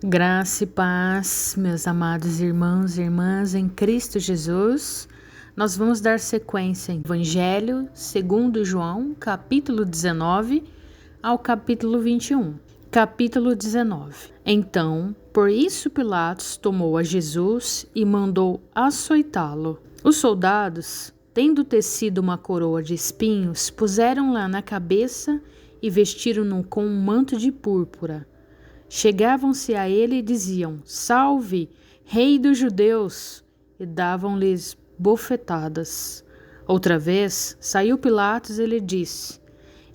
Graça e paz, meus amados irmãos e irmãs em Cristo Jesus. Nós vamos dar sequência em Evangelho segundo João, capítulo 19 ao capítulo 21. Capítulo 19. Então, por isso Pilatos tomou a Jesus e mandou açoitá-lo. Os soldados, tendo tecido uma coroa de espinhos, puseram-la na cabeça e vestiram-no com um manto de púrpura. Chegavam-se a ele e diziam: Salve, Rei dos Judeus! E davam-lhes bofetadas. Outra vez saiu Pilatos e lhe disse: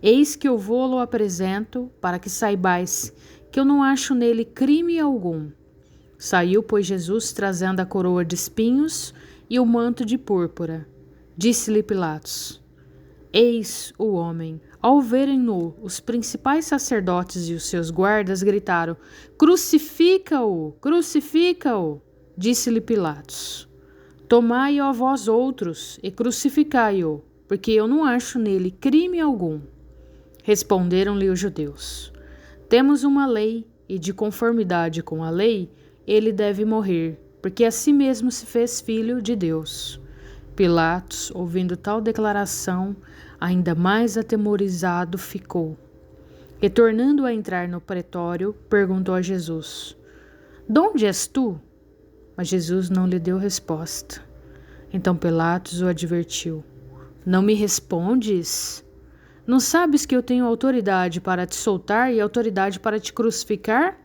Eis que eu vô-lo apresento, para que saibais que eu não acho nele crime algum. Saiu, pois, Jesus trazendo a coroa de espinhos e o manto de púrpura. Disse-lhe Pilatos: Eis o homem. Ao verem-no, os principais sacerdotes e os seus guardas gritaram: Crucifica-o! Crucifica-o! Disse-lhe Pilatos: Tomai-o a vós outros e crucificai-o, porque eu não acho nele crime algum. Responderam-lhe os judeus: Temos uma lei, e de conformidade com a lei, ele deve morrer, porque a si mesmo se fez filho de Deus. Pilatos, ouvindo tal declaração, ainda mais atemorizado ficou. Retornando a entrar no pretório, perguntou a Jesus: De onde és tu? Mas Jesus não lhe deu resposta. Então Pilatos o advertiu: Não me respondes? Não sabes que eu tenho autoridade para te soltar e autoridade para te crucificar?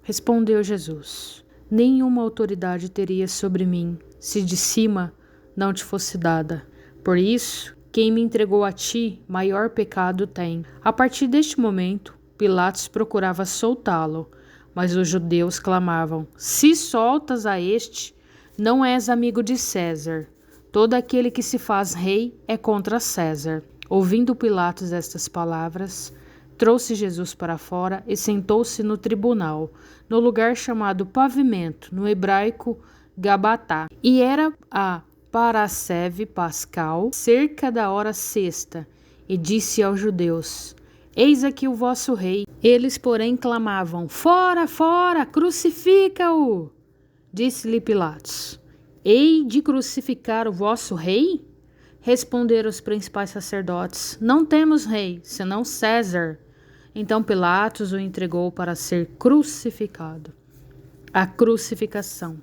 Respondeu Jesus: Nenhuma autoridade teria sobre mim, se de cima não te fosse dada. Por isso, quem me entregou a ti, maior pecado tem. A partir deste momento, Pilatos procurava soltá-lo, mas os judeus clamavam: Se soltas a este, não és amigo de César. Todo aquele que se faz rei é contra César. Ouvindo Pilatos estas palavras, trouxe Jesus para fora e sentou-se no tribunal, no lugar chamado Pavimento, no hebraico Gabatá. E era a Parasceve Pascal, cerca da hora sexta, e disse aos judeus: Eis aqui o vosso rei. Eles, porém, clamavam: Fora, fora, crucifica-o! Disse-lhe Pilatos: Hei de crucificar o vosso rei? Responderam os principais sacerdotes: Não temos rei, senão César. Então Pilatos o entregou para ser crucificado. A crucificação.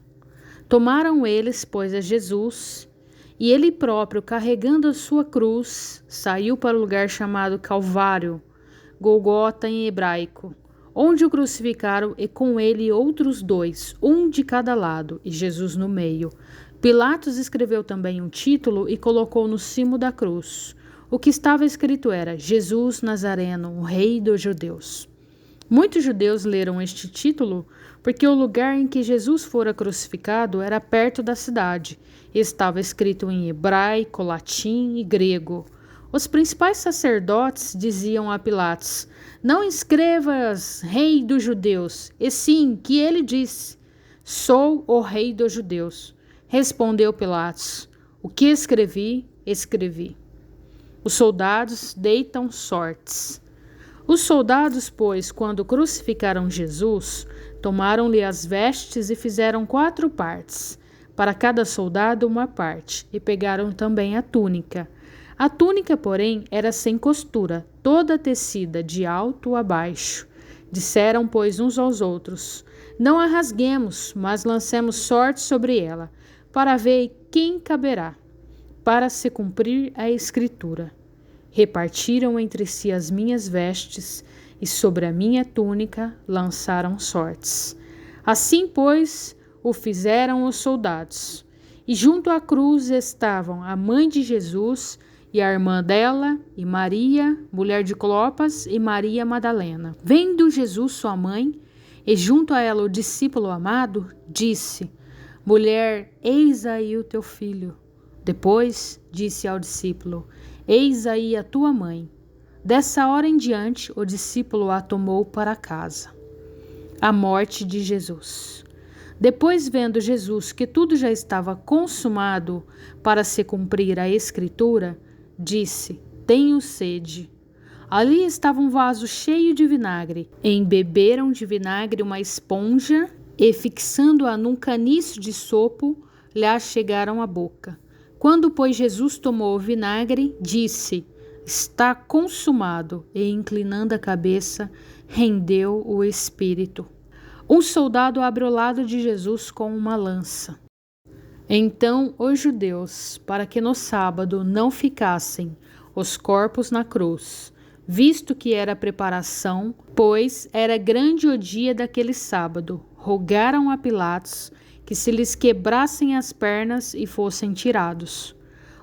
Tomaram eles, pois, a Jesus, e ele próprio, carregando a sua cruz, saiu para o lugar chamado Calvário, Golgota em hebraico, onde o crucificaram e com ele outros dois, um de cada lado, e Jesus no meio. Pilatos escreveu também um título e colocou no cimo da cruz. O que estava escrito era: Jesus Nazareno, o Rei dos Judeus. Muitos judeus leram este título porque o lugar em que Jesus fora crucificado era perto da cidade e estava escrito em hebraico, latim e grego. Os principais sacerdotes diziam a Pilatos: Não escrevas Rei dos Judeus, e sim que ele disse: Sou o Rei dos Judeus. Respondeu Pilatos: O que escrevi, escrevi. Os soldados deitam sortes. Os soldados, pois, quando crucificaram Jesus, tomaram-lhe as vestes e fizeram 4 partes, para cada soldado uma parte, e pegaram também a túnica. A túnica, porém, era sem costura, toda tecida de alto a baixo. Disseram, pois, uns aos outros: Não a rasguemos, mas lancemos sorte sobre ela, para ver quem caberá, para se cumprir a Escritura. Repartiram entre si as minhas vestes, e sobre a minha túnica lançaram sortes. Assim, pois, o fizeram os soldados. E junto à cruz estavam a mãe de Jesus e a irmã dela, e Maria, mulher de Clopas, e Maria Madalena. Vendo Jesus sua mãe, e junto a ela o discípulo amado, disse: Mulher, eis aí o teu filho. Depois disse ao discípulo: Eis aí a tua mãe. Dessa hora em diante, o discípulo a tomou para casa. A morte de Jesus. Depois, vendo Jesus que tudo já estava consumado para se cumprir a Escritura, disse: Tenho sede. Ali estava um vaso cheio de vinagre. Embeberam de vinagre uma esponja e, fixando-a num caniço de sopo, lhe achegaram à boca. Quando, pois, Jesus tomou o vinagre, disse: Está consumado, e, inclinando a cabeça, rendeu o espírito. Um soldado abre o lado de Jesus com uma lança. Então os judeus, para que no sábado não ficassem os corpos na cruz, visto que era preparação, pois era grande o dia daquele sábado, rogaram a Pilatos que se lhes quebrassem as pernas e fossem tirados.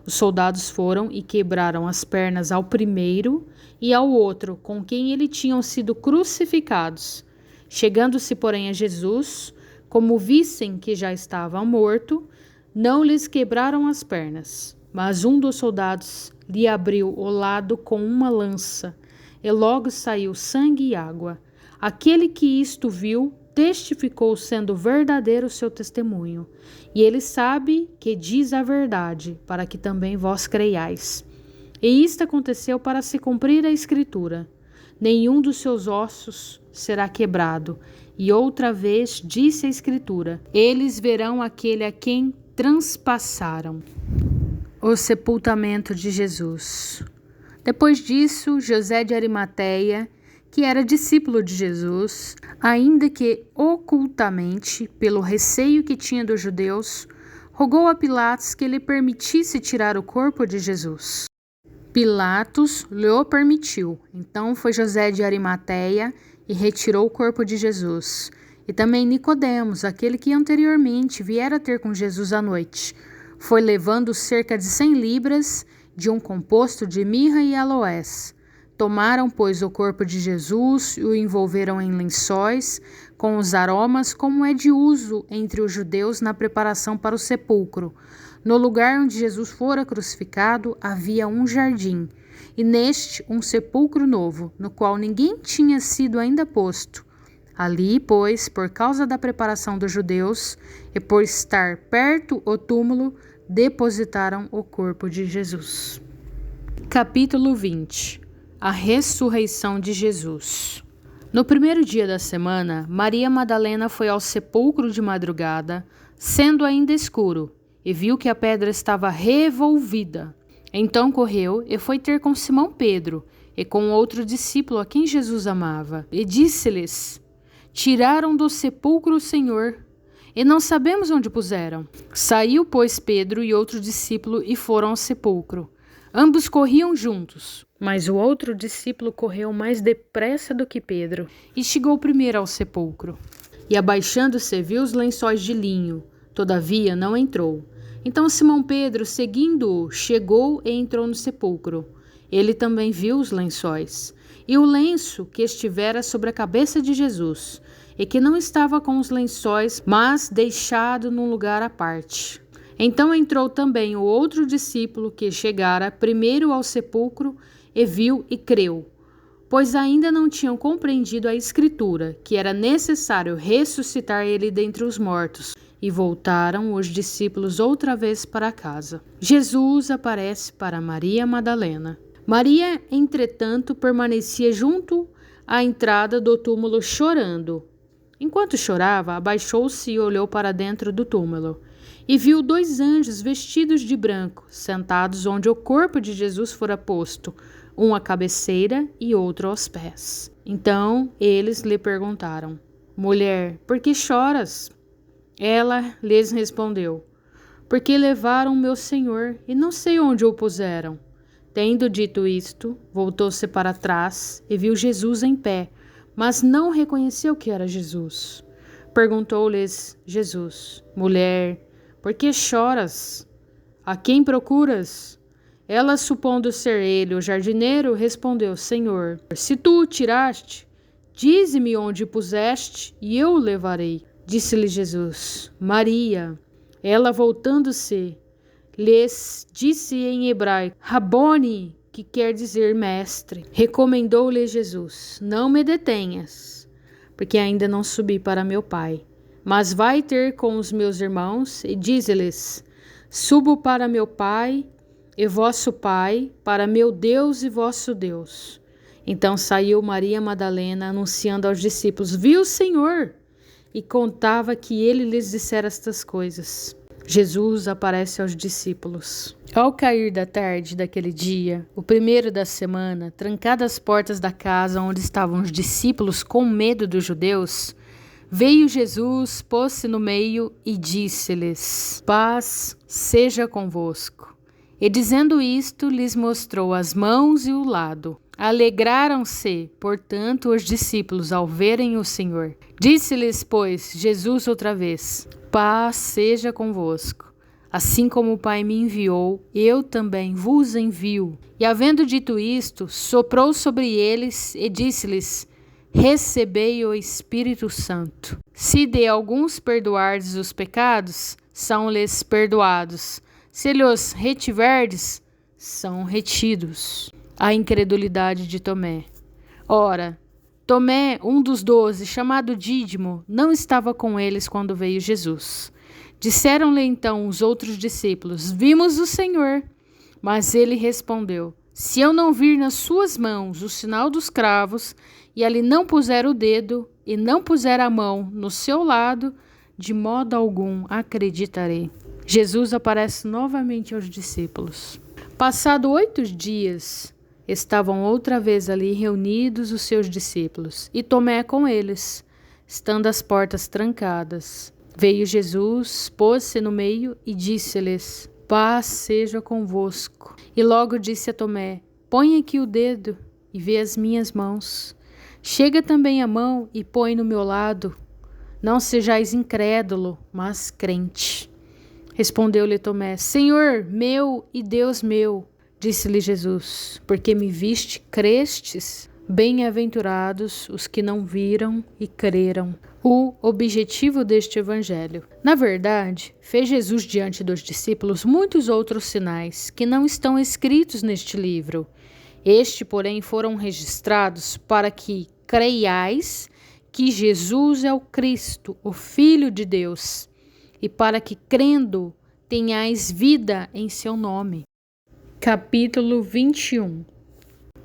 Os soldados foram e quebraram as pernas ao primeiro e ao outro, com quem eles tinham sido crucificados. Chegando-se, porém, a Jesus, como vissem que já estava morto, não lhes quebraram as pernas. Mas um dos soldados lhe abriu o lado com uma lança, e logo saiu sangue e água. Aquele que isto viu testificou, sendo verdadeiro o seu testemunho. E ele sabe que diz a verdade, para que também vós creiais. E isto aconteceu para se cumprir a Escritura: nenhum dos seus ossos será quebrado. E outra vez disse a Escritura: eles verão aquele a quem transpassaram. O sepultamento de Jesus. Depois disso, José de Arimateia, que era discípulo de Jesus, ainda que ocultamente, pelo receio que tinha dos judeus, rogou a Pilatos que lhe permitisse tirar o corpo de Jesus. Pilatos lhe o permitiu. Então foi José de Arimateia e retirou o corpo de Jesus. E também Nicodemos, aquele que anteriormente viera ter com Jesus à noite, foi levando cerca de 100 libras de um composto de mirra e aloés. Tomaram, pois, o corpo de Jesus e o envolveram em lençóis com os aromas, como é de uso entre os judeus na preparação para o sepulcro. No lugar onde Jesus fora crucificado havia um jardim, e neste um sepulcro novo, no qual ninguém tinha sido ainda posto. Ali, pois, por causa da preparação dos judeus e por estar perto o túmulo, depositaram o corpo de Jesus. Capítulo 20. A ressurreição de Jesus. No primeiro dia da semana, Maria Madalena foi ao sepulcro de madrugada, sendo ainda escuro, e viu que a pedra estava revolvida. Então correu e foi ter com Simão Pedro e com outro discípulo a quem Jesus amava, e disse-lhes: Tiraram do sepulcro o Senhor, e não sabemos onde o puseram. Saiu, pois, Pedro e outro discípulo e foram ao sepulcro. Ambos corriam juntos, mas o outro discípulo correu mais depressa do que Pedro e chegou primeiro ao sepulcro. E abaixando-se, viu os lençóis de linho, todavia não entrou. Então Simão Pedro, seguindo-o, chegou e entrou no sepulcro. Ele também viu os lençóis e o lenço que estivera sobre a cabeça de Jesus, e que não estava com os lençóis, mas deixado num lugar à parte. Então entrou também o outro discípulo que chegara primeiro ao sepulcro e viu e creu, pois ainda não tinham compreendido a Escritura, que era necessário ressuscitar ele dentre os mortos. E voltaram os discípulos outra vez para casa. Jesus aparece para Maria Madalena. Maria, entretanto, permanecia junto à entrada do túmulo chorando. Enquanto chorava, abaixou-se e olhou para dentro do túmulo, e viu 2 anjos vestidos de branco, sentados onde o corpo de Jesus fora posto, um à cabeceira e outro aos pés. Então eles lhe perguntaram: Mulher, por que choras? Ela lhes respondeu: Porque levaram meu Senhor e não sei onde o puseram. Tendo dito isto, voltou-se para trás e viu Jesus em pé, mas não reconheceu que era Jesus. Perguntou-lhes Jesus: Mulher, por que choras? A quem procuras? Ela, supondo ser ele o jardineiro, respondeu: Senhor, se tu o tiraste, dize-me onde o puseste, e eu o levarei. Disse-lhe Jesus: Maria. Ela, voltando-se, lhes disse em hebraico: Rabone, que quer dizer mestre. Recomendou-lhe Jesus: Não me detenhas, porque ainda não subi para meu Pai. Mas vai ter com os meus irmãos e dize-lhes: Subo para meu Pai e vosso Pai, para meu Deus e vosso Deus. Então saiu Maria Madalena anunciando aos discípulos: "Vi o Senhor!" E contava que ele lhes dissera estas coisas. Jesus aparece aos discípulos. Ao cair da tarde daquele dia, o primeiro da semana, trancadas as portas da casa onde estavam os discípulos com medo dos judeus, veio Jesus, pôs-se no meio e disse-lhes: "Paz seja convosco." E dizendo isto, lhes mostrou as mãos e o lado. Alegraram-se, portanto, os discípulos ao verem o Senhor. Disse-lhes, pois, Jesus outra vez: "Paz seja convosco. Assim como o Pai me enviou, eu também vos envio." E havendo dito isto, soprou sobre eles e disse-lhes: "Recebei o Espírito Santo. Se de alguns perdoardes os pecados, são-lhes perdoados. Se lhes retiverdes, são retidos." A incredulidade de Tomé. Ora, Tomé, um dos 12, chamado Dídimo, não estava com eles quando veio Jesus. Disseram-lhe então os outros discípulos: "Vimos o Senhor." Mas ele respondeu: "Se eu não vir nas suas mãos o sinal dos cravos, e ali não puser o dedo, e não puser a mão no seu lado, de modo algum acreditarei." Jesus aparece novamente aos discípulos. Passado 8 dias, estavam outra vez ali reunidos os seus discípulos, e Tomé com eles, estando as portas trancadas. Veio Jesus, pôs-se no meio e disse-lhes: "Paz seja convosco." E logo disse a Tomé: "Põe aqui o dedo e vê as minhas mãos. Chega também a mão e põe no meu lado. Não sejais incrédulo, mas crente." Respondeu-lhe Tomé: "Senhor meu e Deus meu." Disse-lhe Jesus: "Porque me viste, crestes? Bem-aventurados os que não viram e creram." O objetivo deste evangelho. Na verdade, fez Jesus diante dos discípulos muitos outros sinais que não estão escritos neste livro. Este, porém, foram registrados para que creiais que Jesus é o Cristo, o Filho de Deus, e para que, crendo, tenhais vida em seu nome. Capítulo 21.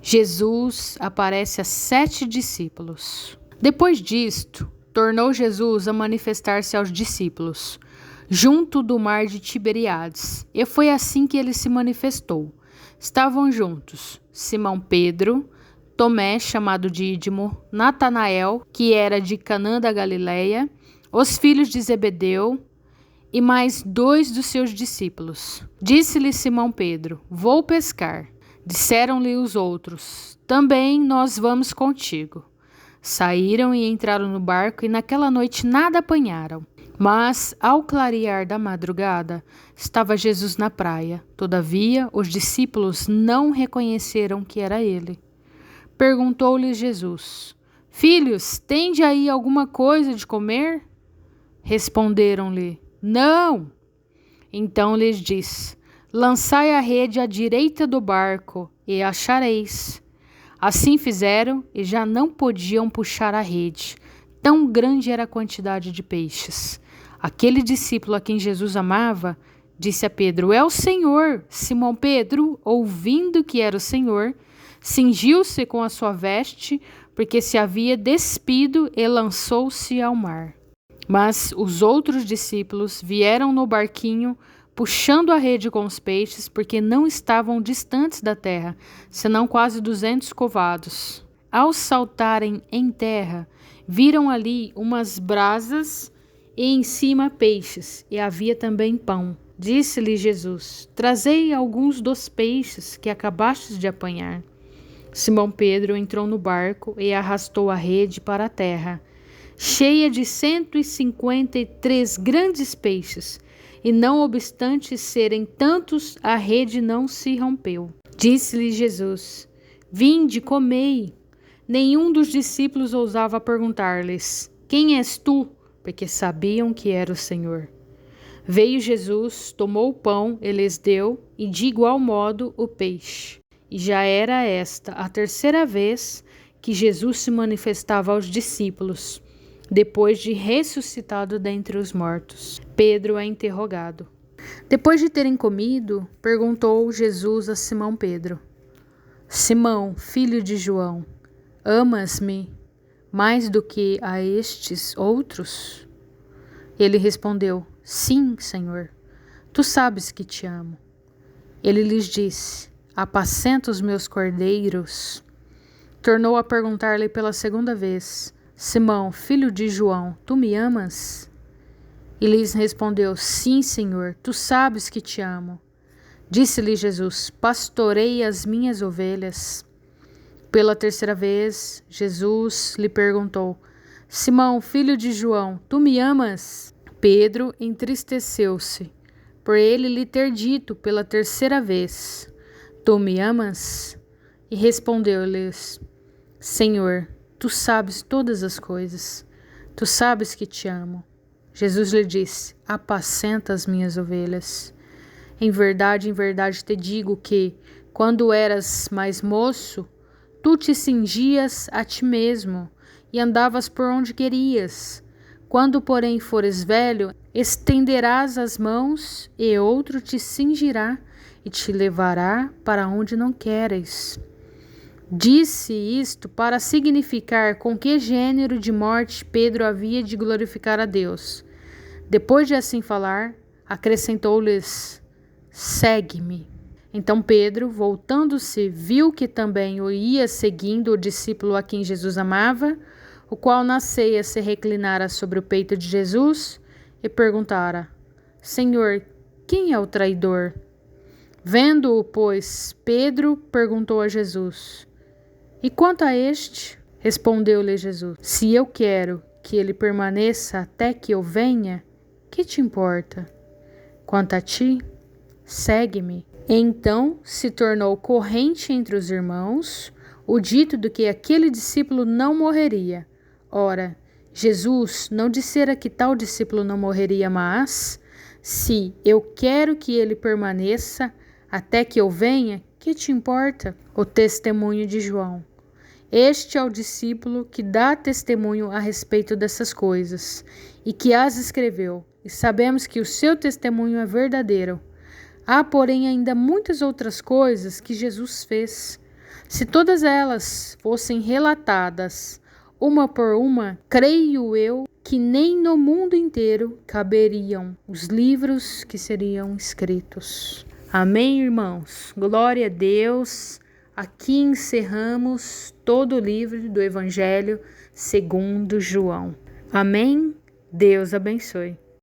Jesus aparece a 7 discípulos. Depois disto, tornou Jesus a manifestar-se aos discípulos, junto do mar de Tiberíades, e foi assim que ele se manifestou. Estavam juntos Simão Pedro, Tomé, chamado Dídimo, Natanael, que era de Canaã da Galileia, os filhos de Zebedeu, e mais 2 dos seus discípulos. Disse-lhe Simão Pedro: "Vou pescar." Disseram-lhe os outros: "Também nós vamos contigo." Saíram e entraram no barco, e naquela noite nada apanharam. Mas, ao clarear da madrugada, estava Jesus na praia. Todavia, os discípulos não reconheceram que era ele. Perguntou-lhes Jesus: "Filhos, tende aí alguma coisa de comer?" Responderam-lhe: "Não." Então lhes disse: "Lançai a rede à direita do barco, e achareis." Assim fizeram, e já não podiam puxar a rede. Tão grande era a quantidade de peixes. Aquele discípulo a quem Jesus amava, disse a Pedro: "É o Senhor." Simão Pedro, ouvindo que era o Senhor, cingiu-se com a sua veste, porque se havia despido, e lançou-se ao mar. Mas os outros discípulos vieram no barquinho, puxando a rede com os peixes, porque não estavam distantes da terra, senão quase 200 covados. Ao saltarem em terra, viram ali umas brasas e em cima peixes, e havia também pão. Disse-lhe Jesus: "Trazei alguns dos peixes que acabastes de apanhar." Simão Pedro entrou no barco e arrastou a rede para a terra, cheia de 153 grandes peixes, e não obstante serem tantos, a rede não se rompeu. Disse-lhe Jesus: "Vinde, comei." Nenhum dos discípulos ousava perguntar-lhes: "Quem és tu?", porque sabiam que era o Senhor. Veio Jesus, tomou o pão e lhes deu, e de igual modo o peixe. E já era esta a 3ª vez que Jesus se manifestava aos discípulos, depois de ressuscitado dentre os mortos. Pedro é interrogado. Depois de terem comido, perguntou Jesus a Simão Pedro: "Simão, filho de João, Amas-me mais do que a estes outros? Ele respondeu: Sim, Senhor, tu sabes que te amo. Ele lhes disse: Apacenta os meus cordeiros. Tornou a perguntar-lhe pela segunda vez: Simão, filho de João, tu me amas? E lhes respondeu: Sim, Senhor, tu sabes que te amo. Disse-lhe Jesus: Pastorei as minhas ovelhas. Pela terceira vez, Jesus lhe perguntou: Simão, filho de João, tu me amas? Pedro entristeceu-se por ele lhe ter dito pela terceira vez: Tu me amas? E respondeu-lhes: Senhor, tu sabes todas as coisas. Tu sabes que te amo. Jesus lhe disse: Apacenta as minhas ovelhas. Em verdade te digo que, quando eras mais moço, tu te cingias a ti mesmo e andavas por onde querias. Quando, porém, fores velho, estenderás as mãos e outro te cingirá e te levará para onde não queres. Disse isto para significar com que gênero de morte Pedro havia de glorificar a Deus. Depois de assim falar, acrescentou-lhes: Segue-me. Então Pedro, voltando-se, viu que também o ia seguindo o discípulo a quem Jesus amava, o qual na ceia se reclinara sobre o peito de Jesus e perguntara: Senhor, quem é o traidor? Vendo-o, pois, Pedro perguntou a Jesus: E quanto a este? Respondeu-lhe Jesus: Se eu quero que ele permaneça até que eu venha, que te importa? Quanto a ti, segue-me. Então se tornou corrente entre os irmãos o dito de que aquele discípulo não morreria. Ora, Jesus não dissera que tal discípulo não morreria, mas, se eu quero que ele permaneça até que eu venha, que te importa? O testemunho de João. Este é o discípulo que dá testemunho a respeito dessas coisas e que as escreveu, e sabemos que o seu testemunho é verdadeiro. Há, porém, ainda muitas outras coisas que Jesus fez. Se todas elas fossem relatadas, uma por uma, creio eu que nem no mundo inteiro caberiam os livros que seriam escritos. Amém, irmãos? Glória a Deus. Aqui encerramos todo o livro do Evangelho segundo João. Amém? Deus abençoe.